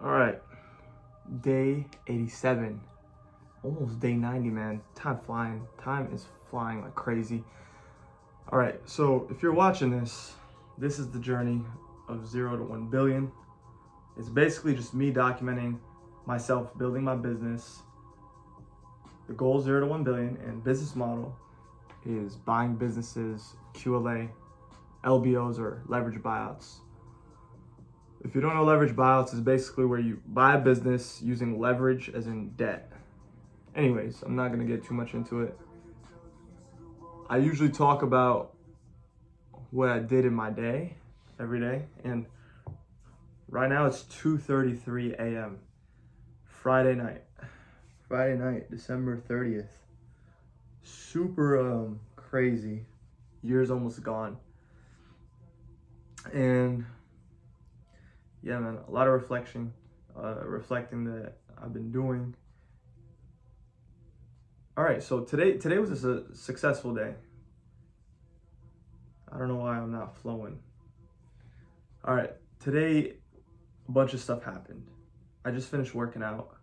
All right, day 87, almost day 90, man. Time is flying like crazy. All right, so if you're watching this is the journey of 0 to 1 billion. It's basically just me documenting myself building my business. The goal 0 to 1 billion, and business model is buying businesses, QLA, LBOs, or leverage buyouts. If you don't know, leverage buyouts is basically where you buy a business using leverage as in debt. Anyways, I'm not gonna get too much into it. I usually talk about what I did in my day, every day, and right now it's 2:33 a.m. Friday night, December 30th. Super crazy. Year's almost gone. And yeah, man, a lot of reflecting that I've been doing. All right, so today was a successful day. I don't know why I'm not flowing. All right, today a bunch of stuff happened. I just finished working out,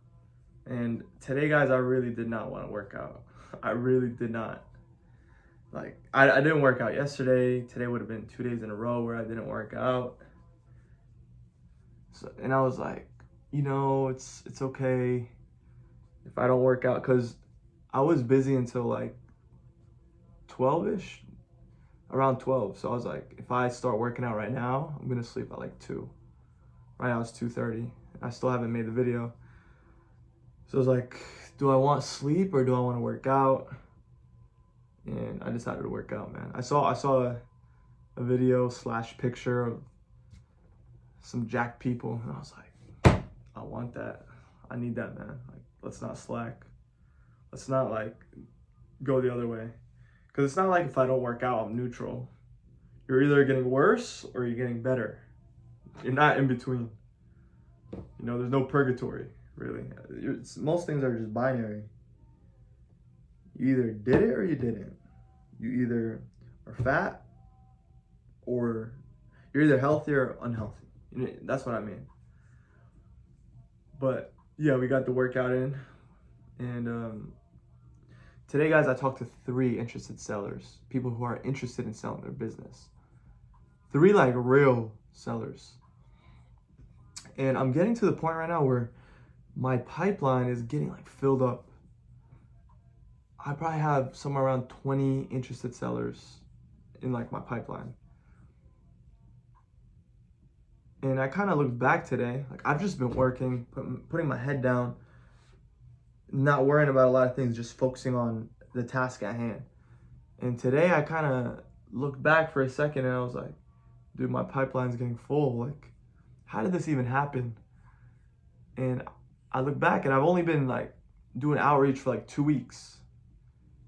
and today, guys, I really did not want to work out. I really did not. Like, I didn't work out yesterday. Today would have been 2 days in a row where I didn't work out. So, and I was like, it's okay if I don't work out, because I was busy until like 12ish, around 12. So I was like, if I start working out right now, I'm gonna sleep at like 2. Right now it's 2:30. I still haven't made the video. So I was like, do I want sleep or do I want to work out? And I decided to work out, man. I saw a video / picture of some jacked people, and I was like, I want that. I need that, man. Like, let's not slack. Let's not like go the other way. Because it's not like if I don't work out, I'm neutral. You're either getting worse or you're getting better. You're not in between. There's no purgatory, really. Most things are just binary. You either did it or you didn't. You either are fat or you're either healthy or unhealthy. That's what I mean. But yeah, we got the workout in. And today, guys, I talked to 3 interested sellers, people who are interested in selling their business. 3 like real sellers. And I'm getting to the point right now where my pipeline is getting like filled up. I probably have somewhere around 20 interested sellers in like my pipeline. And I kind of looked back today, like I've just been working, putting my head down, not worrying about a lot of things, just focusing on the task at hand. And today I kind of looked back for a second and I was like, dude, my pipeline's getting full. Like, how did this even happen? And I look back and I've only been like doing outreach for like 2 weeks,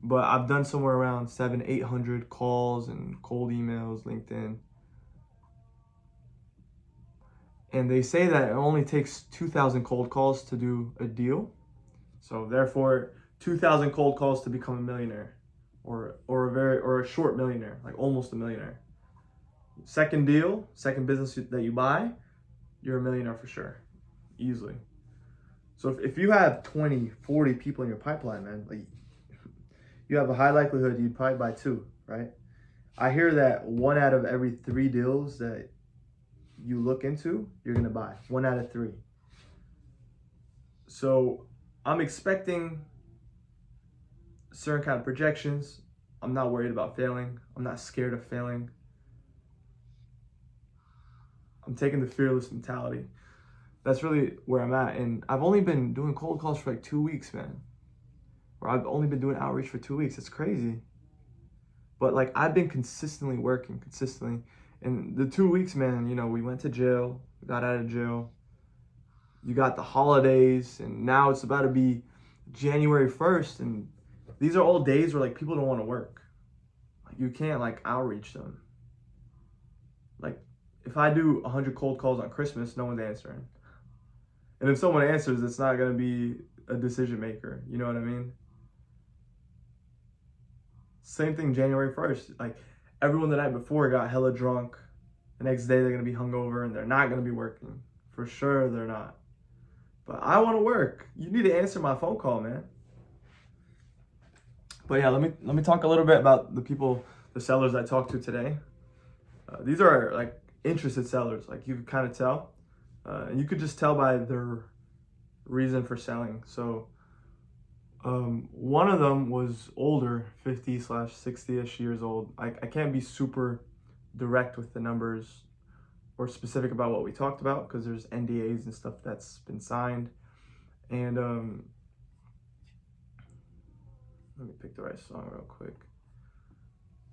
but I've done somewhere around 700-800 calls and cold emails, LinkedIn. And they say that it only takes 2,000 cold calls to do a deal. So therefore, 2,000 cold calls to become a millionaire, or a short millionaire, like almost a millionaire. Second deal, second business that you buy, you're a millionaire for sure, easily. So if you have 20, 40 people in your pipeline, man, like you have a high likelihood you'd probably buy 2, right? I hear that 1 out of every 3 deals that you look into, you're gonna buy 1 out of 3. So I'm expecting certain kind of projections. I'm not worried about failing. I'm not scared of failing. I'm taking the fearless mentality. That's really where I'm at. And I've only been doing cold calls for like 2 weeks, man. Or I've only been doing outreach for 2 weeks. It's crazy. But like I've been working consistently. And the 2 weeks, man, we went to jail, got out of jail. You got the holidays, and now it's about to be January 1st. And these are all days where like people don't want to work. Like, you can't like outreach them. Like if I do 100 cold calls on Christmas, no one's answering. And if someone answers, it's not going to be a decision maker. You know what I mean? Same thing January 1st. Like everyone the night before got hella drunk. The next day they're going to be hungover and they're not going to be working. For sure they're not. But I want to work. You need to answer my phone call, man. But yeah, let me talk a little bit about the sellers I talked to today. These are like interested sellers, like you can kind of tell. And you could just tell by their reason for selling. So one of them was older, 50/60-ish years old. I can't be super direct with the numbers or specific about what we talked about because there's NDAs and stuff that's been signed. And let me pick the right song real quick.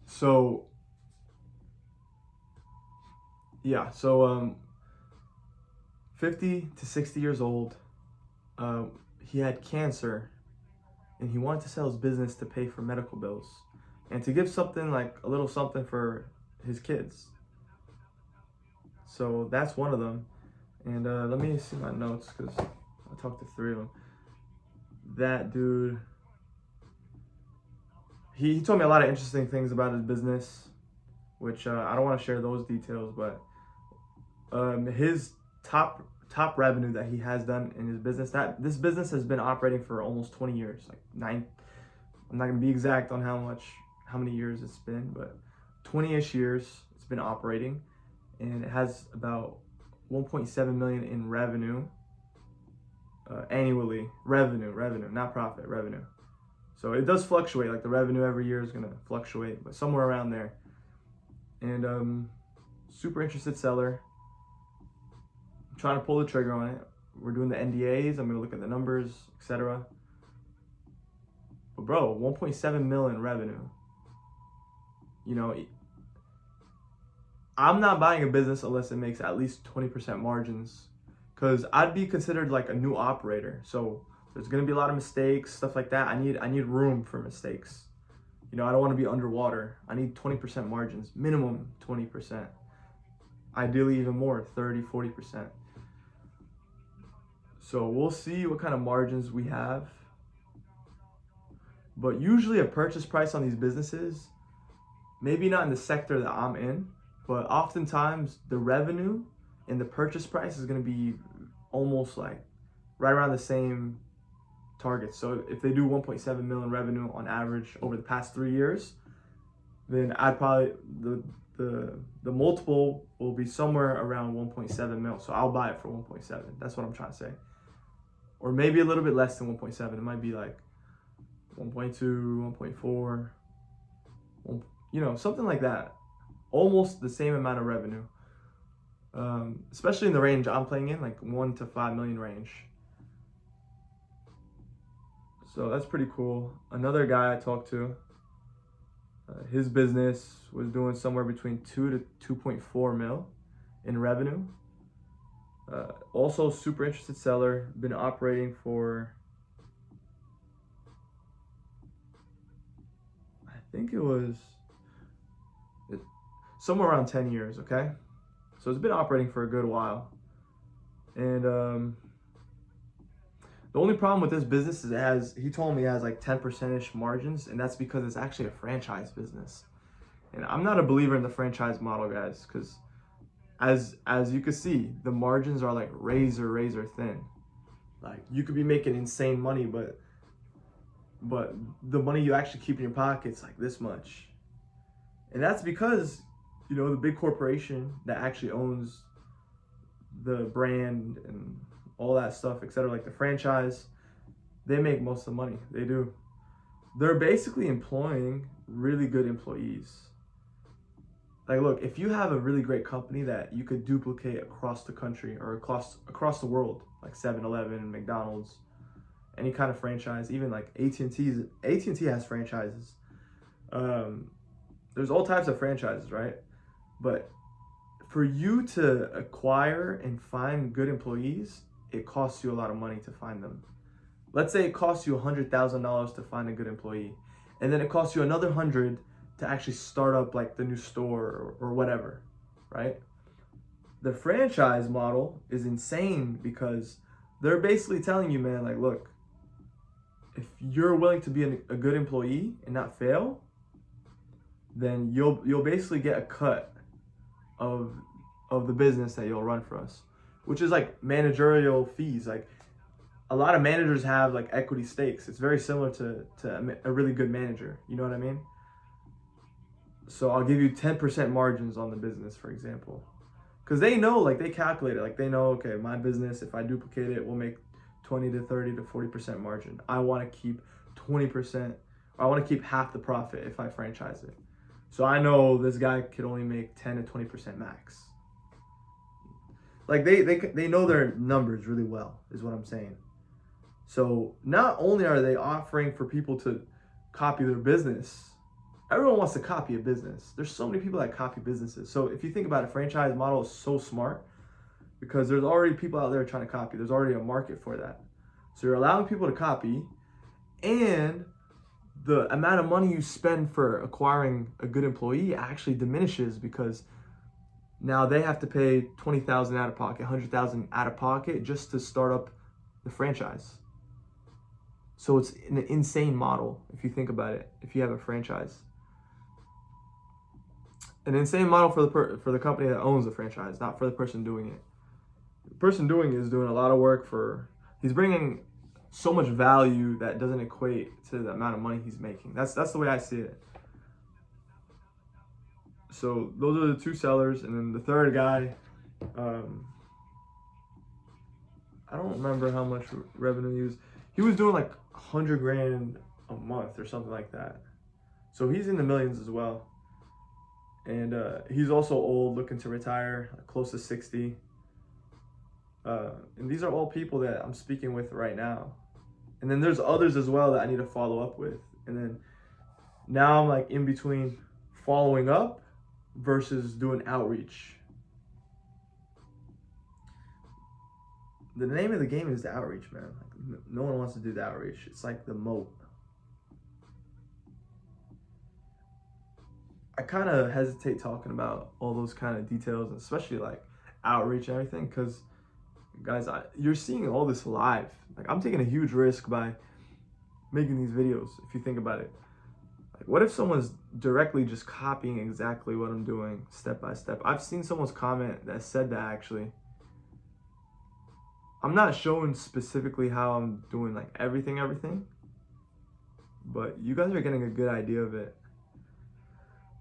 So yeah, so 50 to 60 years old. He had cancer and he wanted to sell his business to pay for medical bills and to give something like a little something for his kids. So that's one of them. And let me see my notes because I talked to three of them. That dude, he told me a lot of interesting things about his business, which I don't want to share those details, but his top revenue that he has done in his business, that this business has been operating for almost 20 years, like nine. I'm not gonna be exact on how many years it's been, but 20-ish years it's been operating, and it has about 1.7 million in revenue annually. Revenue, not profit, revenue. So it does fluctuate. Like the revenue every year is gonna fluctuate, but somewhere around there. And super interested seller. I'm trying to pull the trigger on it. We're doing the NDAs. I'm gonna look at the numbers, etc. But bro, 1.7 million revenue. You know, I'm not buying a business unless it makes at least 20% margins, because I'd be considered like a new operator. So there's gonna be a lot of mistakes, stuff like that. I need room for mistakes. You know, I don't want to be underwater. I need 20% margins, minimum 20%. Ideally even more, 30, 40%. So we'll see what kind of margins we have. But usually a purchase price on these businesses, maybe not in the sector that I'm in, but oftentimes the revenue and the purchase price is going to be almost like right around the same target. So if they do 1.7 million revenue on average over the past 3 years, then I'd probably, the multiple will be somewhere around 1.7 mil. So I'll buy it for 1.7. That's what I'm trying to say. Or maybe a little bit less than 1.7. It might be like 1.2, 1.4, you know, something like that. Almost the same amount of revenue. Especially in the range I'm playing in, like 1 to 5 million range. So that's pretty cool. Another guy I talked to, his business was doing somewhere between 2 to 2.4 mil in revenue. Also super interested seller, been operating for, I think it was somewhere around 10 years, okay? So it's been operating for a good while. And the only problem with this business is he told me it has like 10%-ish margins, and that's because it's actually a franchise business. And I'm not a believer in the franchise model, guys, because as you can see, the margins are like razor thin. Like you could be making insane money, but the money you actually keep in your pocket's like this much. And that's because, you know, the big corporation that actually owns the brand and all that stuff, etc., like the franchise, they make most of the money. They do. They're basically employing really good employees. Like, look, if you have a really great company that you could duplicate across the country or across the world, like 7-Eleven, McDonald's, any kind of franchise, even like AT&T has franchises. There's all types of franchises, right? But for you to acquire and find good employees, it costs you a lot of money to find them. Let's say it costs you $100,000 to find a good employee, and then it costs you another 100 to actually start up like the new store or whatever, right? The franchise model is insane because they're basically telling you, man, like, look, if you're willing to be a good employee and not fail, then you'll basically get a cut of the business that you'll run for us, which is like managerial fees. Like a lot of managers have like equity stakes. It's very similar to a really good manager. You know what I mean? So I'll give you 10% margins on the business, for example. Because they know, like they calculate it. Like they know, okay, my business, if I duplicate it, will make 20 to 30 to 40% margin. I want to keep 20%, or I want to keep half the profit if I franchise it. So I know this guy could only make 10 to 20% max. Like they know their numbers really well, is what I'm saying. So not only are they offering for people to copy their business, everyone wants to copy a business. There's so many people that copy businesses. So if you think about it, franchise model is so smart because there's already people out there trying to copy. There's already a market for that. So you're allowing people to copy, and the amount of money you spend for acquiring a good employee actually diminishes because now they have to pay $20,000 out of pocket, $100,000 out of pocket just to start up the franchise. So it's an insane model if you think about it. If you have a franchise, an insane model for the company that owns the franchise, not for the person doing it. The person doing it is doing a lot of work he's bringing so much value that doesn't equate to the amount of money he's making. That's the way I see it. So those are the two sellers, and then the third guy, I don't remember how much revenue he was. He was doing like 100 grand a month or something like that. So he's in the millions as well. And he's also old, looking to retire, close to 60. And these are all people that I'm speaking with right now. And then there's others as well that I need to follow up with. And then now I'm like in between following up versus doing outreach. The name of the game is the outreach, man. Like, no one wants to do the outreach. It's like the moat. I kind of hesitate talking about all those kind of details, especially like outreach and everything, because guys, you're seeing all this live. Like I'm taking a huge risk by making these videos. If you think about it, like what if someone's directly just copying exactly what I'm doing step by step? I've seen someone's comment that said that actually. I'm not showing specifically how I'm doing like everything, but you guys are getting a good idea of it.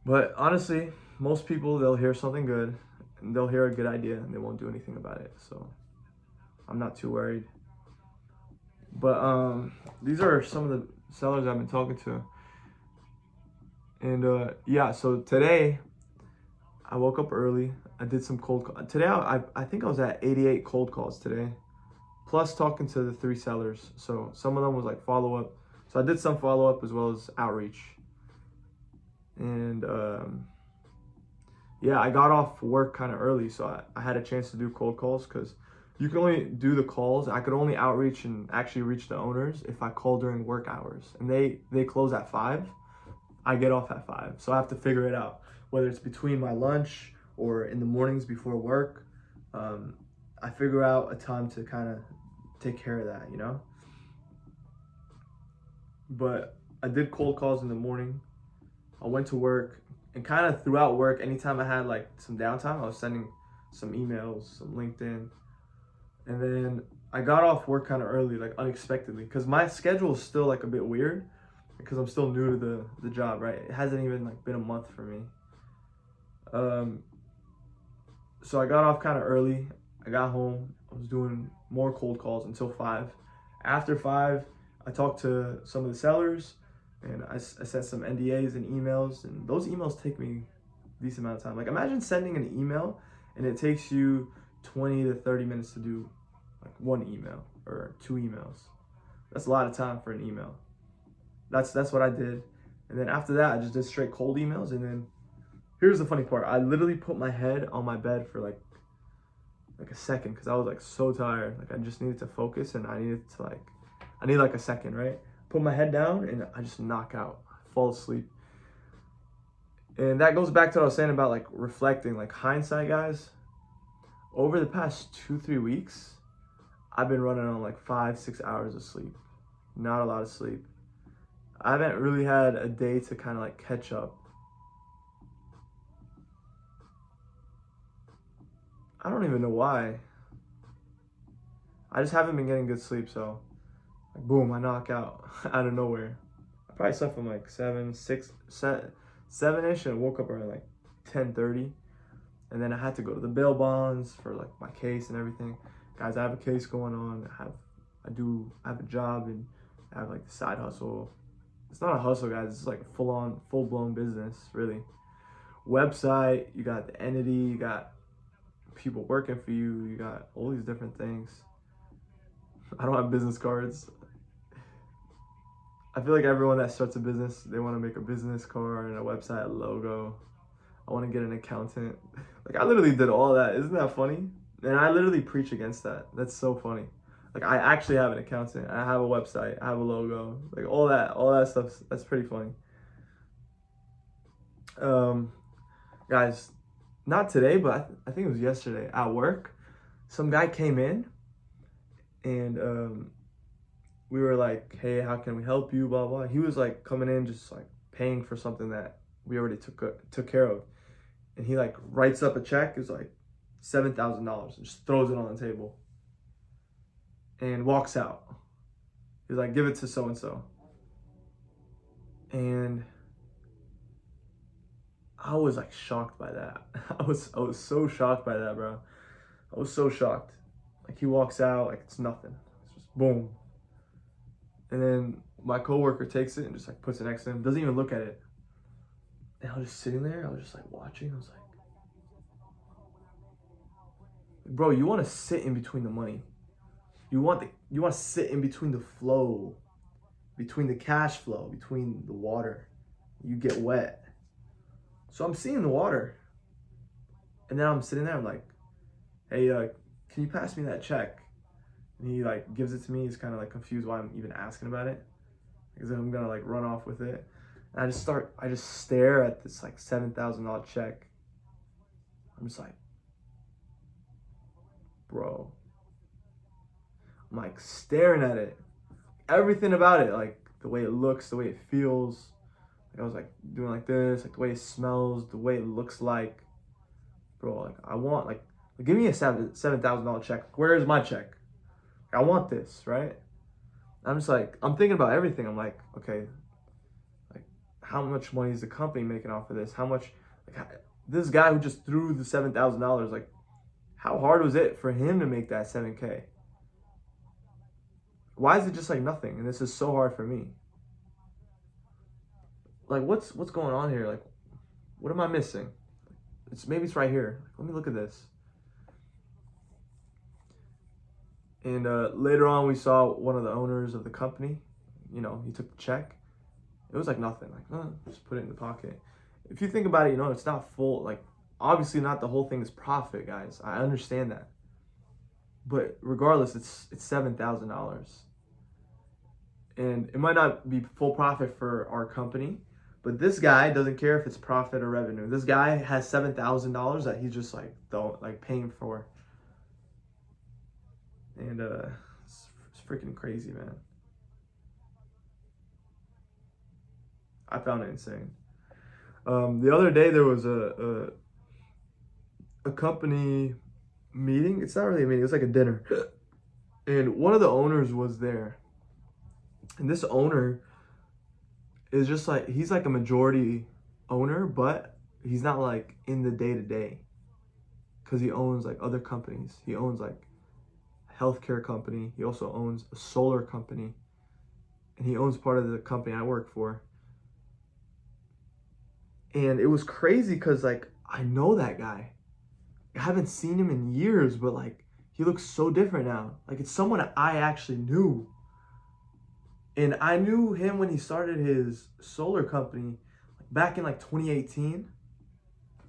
But honestly, most people, they'll hear something good and they'll hear a good idea and they won't do anything about it. So I'm not too worried. But these are some of the sellers I've been talking to. And yeah, so today I woke up early. I did some cold calls. Today I think I was at 88 cold calls today, plus talking to the 3 sellers. So some of them was like follow up. So I did some follow up as well as outreach. And yeah, I got off work kind of early, so I had a chance to do cold calls because you can only do the calls. I could only outreach and actually reach the owners if I call during work hours, and they close at 5. I get off at 5, so I have to figure it out whether it's between my lunch or in the mornings before work. I figure out a time to kind of take care of that, you know. But I did cold calls in the morning. I went to work, and kind of throughout work, anytime I had like some downtime, I was sending some emails, some LinkedIn. And then I got off work kind of early, like unexpectedly, because my schedule is still like a bit weird because I'm still new to the job, right? It hasn't even like been a month for me. So I got off kind of early. I got home. I was doing more cold calls until 5. After 5, I talked to some of the sellers. And I sent some NDAs and emails, and those emails take me a decent amount of time. Like imagine sending an email and it takes you 20 to 30 minutes to do like 1 email or 2 emails. That's a lot of time for an email. That's what I did. And then after that, I just did straight cold emails. And then here's the funny part. I literally put my head on my bed for like a second because I was like so tired. Like I just needed to focus, and I need like a second, right? Put my head down and I just knock out, fall asleep. And that goes back to what I was saying about like reflecting, like hindsight, guys. Over the past 2-3 weeks, I've been running on like 5-6 hours of sleep. Not a lot of sleep. I haven't really had a day to kind of like catch up. I don't even know why. I just haven't been getting good sleep, so like, boom, I knock out out of nowhere. I probably slept from like 7-ish, and woke up around like 10:30. And then I had to go to the bail bonds for like my case and everything. Guys, I have a case going on. I have a job, and I have like the side hustle. It's not a hustle, guys. It's like a full-blown business, really. Website, you got the entity, you got people working for you, you got all these different things. I don't have business cards. I feel like everyone that starts a business, they want to make a business card and a website, a logo. I want to get an accountant. Like, I literally did all that. Isn't that funny? And I literally preach against that. That's so funny. Like, I actually have an accountant. I have a website. I have a logo. Like, all that stuff. That's pretty funny. Guys, not today, but I think it was yesterday at work. Some guy came in, and we were like, hey, how can we help you, blah, blah. He was like coming in just like paying for something that we already took care of. And he like writes up a check. It's like $7,000 and just throws it on the table and walks out. He's like, give it to so-and-so. And I was like shocked by that. I was so shocked by that, bro. I was so shocked. Like, he walks out like it's nothing. It's just boom. And then my coworker takes it and just like puts it next to him. Doesn't even look at it. And I was just sitting there. I was just like watching. I was like, bro, you want to sit in between the money. You want to sit in between the flow, between the cash flow, between the water. You get wet. So I'm seeing the water. And then I'm sitting there. I'm like, hey, can you pass me that check? And he like gives it to me. He's kind of like confused why I'm even asking about it, because I'm gonna like run off with it. And I just stare at this like $7,000 check. I'm just like, bro. I'm like staring at it. Everything about it, like the way it looks, the way it feels. Like, I was like doing like this, like the way it smells, the way it looks like. Bro, like I want like give me a $7,000 check. Where is my check? I want this, right? I'm just like, I'm thinking about everything. I'm like, okay, like how much money is the company making off of this? How much, like this guy who just threw the $7,000, like how hard was it for him to make that 7K? Why is it just like nothing? And this is so hard for me. Like what's going on here? Like, what am I missing? Maybe it's right here. Let me look at this. And later on, we saw one of the owners of the company. You know, he took the check. It was like nothing. Like, oh, just put it in the pocket. If you think about it, you know, it's not full. Like, obviously, not the whole thing is profit, guys. I understand that. But regardless, it's $7,000, and it might not be full profit for our company. But this guy doesn't care if it's profit or revenue. This guy has $7,000 that he's just like paying for. And it's freaking crazy, man. I found it insane. The other day there was a company meeting. It's not really a meeting. It's like a dinner, and one of the owners was there. And this owner is just like, he's like a majority owner, but he's not like in the day to day, because he owns like other companies. He owns like healthcare company. He also owns a solar company, and he owns part of the company I work for. And it was crazy because like I know that guy. I haven't seen him in years, but like he looks so different now. Like it's someone I actually knew. And I knew him when he started his solar company back in like 2018.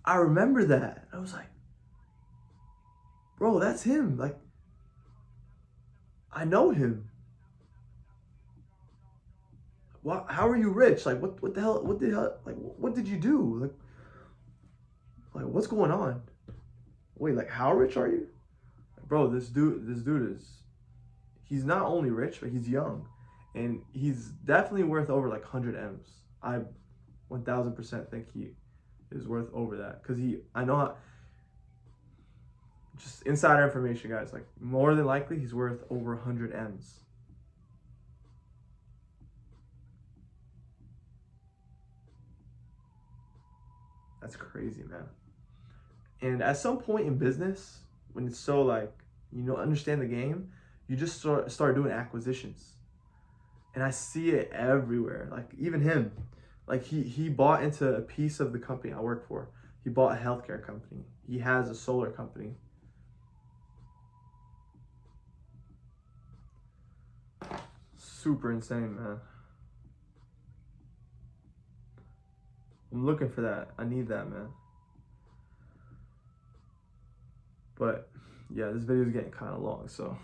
I remember that. I was like, bro, that's him. Like, I know him. How are you rich? Like, what the hell? Like, what did you do? Like, what's going on? Wait, like, how rich are you? Like, bro, this dude he's not only rich, but he's young. And he's definitely worth over like 100 M's. I 1000% think he is worth over that. Because I know how, just insider information, guys. Like, more than likely, he's worth over 100 M's. That's crazy, man. And at some point in business, when it's so like, you don't understand the game, you just start doing acquisitions. And I see it everywhere. Like, even him, like he bought into a piece of the company I work for. He bought a healthcare company. He has a solar company. Super insane, man. I'm looking for that. I need that, man. But yeah, this video is getting kind of long, so